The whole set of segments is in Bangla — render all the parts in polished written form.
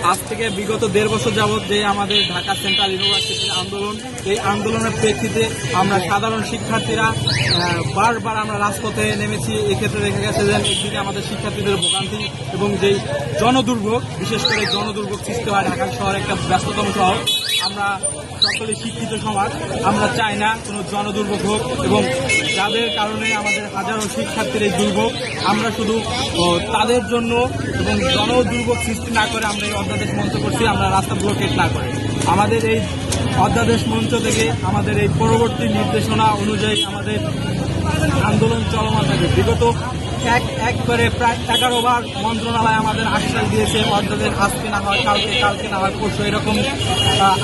আজ থেকে বিগত 1.5 বছর যাবৎ যে আমাদের ঢাকা সেন্ট্রাল ইউনিভার্সিটির আন্দোলন, এই আন্দোলনের প্রেক্ষিতে আমরা সাধারণ শিক্ষার্থীরা বারবার আমরা রাজপথে নেমেছি। এক্ষেত্রে দেখা গেছে যে একদিকে আমাদের শিক্ষার্থীদের ভোগান্তি এবং যেই জনদুর্ভোগ, বিশেষ করে জনদুর্ভোগ সৃষ্টি হয় ঢাকা শহর একটা ব্যস্ততম শহর। আমরা সকলে শিক্ষিত সমাজ, আমরা চাই না কোনো জনদুর্ভোগ হোক এবং যাদের কারণে আমাদের হাজারো শিক্ষার্থীর এই দুর্ভোগ, আমরা শুধু তাদের জন্য এবং জনদুর্ভোগ সৃষ্টি না করে আমরা এই অধ্যাদেশ মঞ্চ করছি, আমরা রাস্তা ব্লকেট না করে। আমাদের এই অধ্যাদেশ মঞ্চ থেকে আমাদের এই পরবর্তী নির্দেশনা অনুযায়ী আমাদের আন্দোলন চলমান থাকে। বিগত এক করে প্রায় 11 বার মন্ত্রণালয় আমাদের আশ্বাস দিয়েছে অধ্যাদেশ আজকে না হয় কালকে না হয় পরশু, এরকম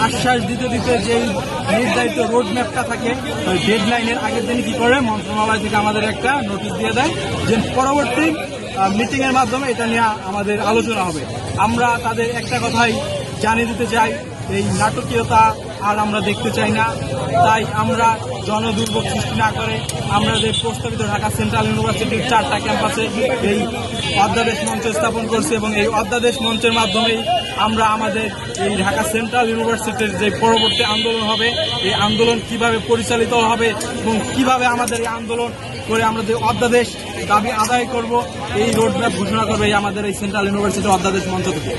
আশ্বাস দিতে দিতে যেই নির্ধারিত রোডম্যাপটা থাকে ডেডলাইনের আগের দিন কি করে মন্ত্রণালয় থেকে আমাদের একটা নোটিশ দিয়ে দেয় যে পরবর্তী মিটিংয়ের মাধ্যমে এটা নিয়ে আমাদের আলোচনা হবে। আমরা তাদের একটা কথাই জানিয়ে দিতে চাই, এই নাটকীয়তা আর আমরা দেখতে চাই না। তাই আমরা জনদুর্ভোগ সৃষ্টি না করে আমাদের প্রস্তাবিত ঢাকা সেন্ট্রাল ইউনিভার্সিটির 4টা ক্যাম্পাসে এই অধ্যাদেশ মঞ্চ স্থাপন করছি এবং এই অধ্যাদেশ মঞ্চের মাধ্যমেই আমরা আমাদের এই ঢাকা সেন্ট্রাল ইউনিভার্সিটির যে পরবর্তী আন্দোলন হবে, এই আন্দোলন কিভাবে পরিচালিত হবে এবং কিভাবে আমাদের এই আন্দোলন করে আমরা যে অধ্যাদেশ দাবি আদায় করব, এই রোডম্যাপ ঘোষণা করবে আমাদের এই সেন্ট্রাল ইউনিভার্সিটি অধ্যাদেশ মঞ্চ থেকে।